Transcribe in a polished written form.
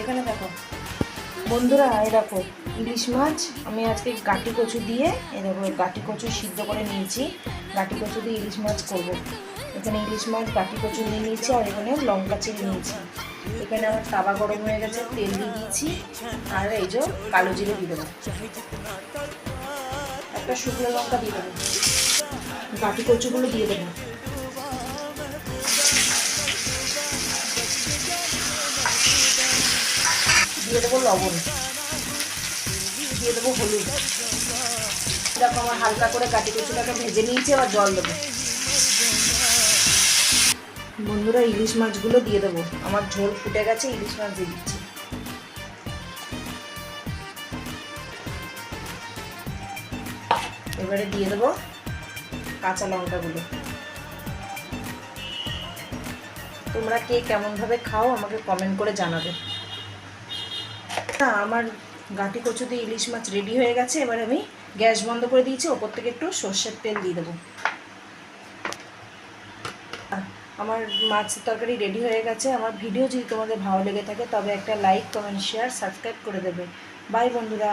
এখানে দেখো বন্ধুরা, এই দেখো ইলিশ মাছ আমি আজকে গাটি কচু দিয়ে, এই দেখো গাটি কচু সিদ্ধ করে নিয়েছি। গাটি কচু দিয়ে ইলিশ মাছ করব। এখানে ইলিশ মাছ গাটি কচু নিয়ে নিয়েছি, আর এখানে লঙ্কা চিড়ে নিয়েছি। এখানে আমার তাওয়া গরম হয়ে গেছে, তেল দিয়ে দিয়েছি, আর এই যে কালো জিরে দিয়ে দেবো, একটা শুকনো লঙ্কা দিয়ে দেবো, গাটি কচুগুলো দিয়ে দেবো, দিয়ে দেবো লবণ, দিয়ে দেবো হলুদ। দেখো আমার হালকা করে গাটি কচুটাকে ভেজে নিয়েছি, আবার জল দেবো। বন্ধুরা, ইলিশ মাছগুলো দিয়ে দেবো, আমার ঝোল ফুটে গেছে, ইলিশ মাছ দিয়ে দিচ্ছি। এবারে দিয়ে দেবো কাঁচা লঙ্কাগুলো। তোমরা কে কেমনভাবে খাও আমাকে কমেন্ট করে জানাবে। আমার গাটি কচু দিয়ে ইলিশ মাছ রেডি হয়ে গেছে। এবার আমি গ্যাস বন্ধ করে দিয়েছি, ওপর থেকে একটু সর্ষের তেল দিয়ে দেবো। আমার মাছ তরকারি রেডি হয়ে গেছে। আমার ভিডিও যদি তোমাদের ভালো লেগে থাকে তবে একটা লাইক, কমেন্ট, শেয়ার, সাবস্ক্রাইব করে দেবে। বাই বন্ধুরা।